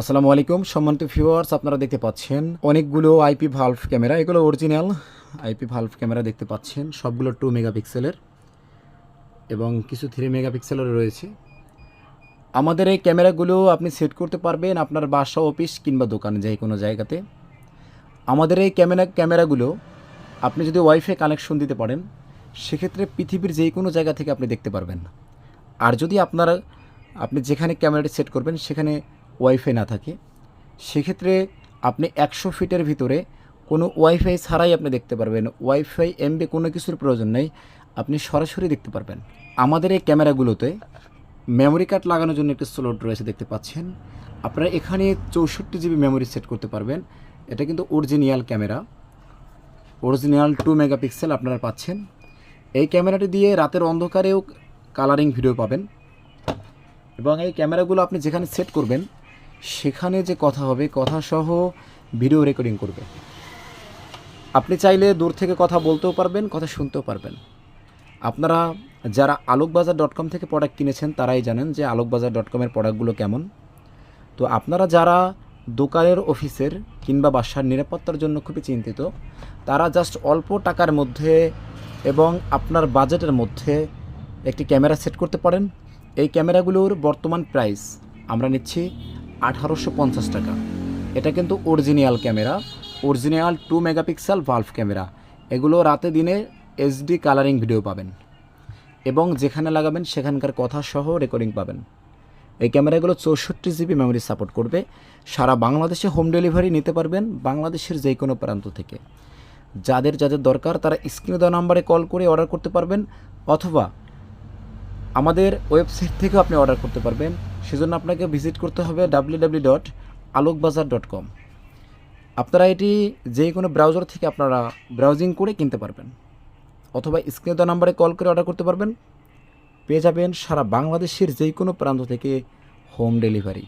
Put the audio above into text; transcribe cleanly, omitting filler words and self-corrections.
আসসালামু আলাইকুম সম্মানিত ভিউয়ার্স, আপনারা দেখতে পাচ্ছেন অনেকগুলো আইপি ভালভ ক্যামেরা। এগুলো অরিজিনাল আইপি ভালভ ক্যামেরা দেখতে পাচ্ছেন, সবগুলো 2 মেগাপিক্সেলের এবং কিছু 3 মেগাপিক্সেলের রয়েছে। আমাদের এই ক্যামেরাগুলো আপনি সেট করতে পারবেন আপনার বাসা, অফিস কিংবা দোকানে, যে কোনো জায়গাতে। আমাদের এই ক্যামেরাগুলো আপনি যদি ওয়াইফাই কানেকশন দিতে পারেন, সেক্ষেত্রে পৃথিবীর যে কোনো জায়গা থেকে আপনি দেখতে পারবেন। আর যদি আপনি যেখানে ক্যামেরাটি সেট করবেন সেখানে ওয়াইফাই না থাকে, সেক্ষেত্রে আপনি 100 ফিটের ভিতরে কোনো ওয়াইফাই ছাড়াই আপনি দেখতে পারবেন। ওয়াইফাই এমবি কোনো কিছুর প্রয়োজন নেই, আপনি সরাসরি দেখতে পারবেন। আমাদের এই ক্যামেরাগুলোতে মেমোরি কার্ড লাগানোর জন্য একটি স্লট রয়েছে, দেখতে পাচ্ছেন। আপনারা এখানে 64 জিবি মেমোরি সেট করতে পারবেন। এটা কিন্তু অরিজিনাল ক্যামেরা, অরিজিনাল 2 মেগাপিক্সেল আপনারা পাচ্ছেন। এই ক্যামেরাটি দিয়ে রাতের অন্ধকারেও কালারিং ভিডিও পাবেন। এবং এই ক্যামেরাগুলো আপনি যেখানে সেট করবেন সেখানে যে কথা হবে, কথা সহ ভিডিও রেকর্ডিং করবে। আপনি চাইলে দূর থেকে কথা বলতেও পারবেন, কথা শুনতেও পারবেন। আপনারা যারা আলোকবাজার.com থেকে প্রোডাক্ট কিনেছেন তারাই জানেন যে আলোকবাজার.com-এর প্রোডাক্টগুলো কেমন। তো আপনারা যারা দোকানের, অফিসের কিংবা বাসার নিরাপত্তার জন্য খুবই চিন্তিত, তারা জাস্ট অল্প টাকার মধ্যে এবং আপনার বাজেটের মধ্যে একটি ক্যামেরা সেট করতে পারেন। এই ক্যামেরাগুলোর বর্তমান প্রাইস আমরা নিচ্ছি 1850 টাকা। এটা কিন্তু original camera, original 2 megapixel valve camera. এগুলো রাতে দিনে এইচডি কালারিং ভিডিও পাবেন এবং যেখানে লাগাবেন সেখানকার কথা সহ রেকর্ডিং পাবেন। এই ক্যামেরাগুলো 64 জিবি মেমোরি সাপোর্ট করবে। সারা বাংলাদেশে হোম ডেলিভারি নিতে পারবেন, বাংলাদেশের যে কোনো প্রান্ত থেকে। যাদের দরকার তারা স্ক্রিনে দেওয়া নাম্বারে কল করে অর্ডার করতে পারবেন, অথবা আমাদের ওয়েবসাইট থেকেও আপনি অর্ডার করতে পারবেন। সেজন্য আপনাকে ভিজিট করতে হবে www.alokbazar.com। আপনারা এটি যে কোনো ব্রাউজার থেকে আপনারা ব্রাউজিং করে কিনতে পারবেন, অথবা স্ক্রিনে দেওয়া নাম্বারে কল করে অর্ডার করতে পারবেন। পেয়ে যাবেন সারা বাংলাদেশের যে কোনো প্রান্ত থেকে হোম ডেলিভারি।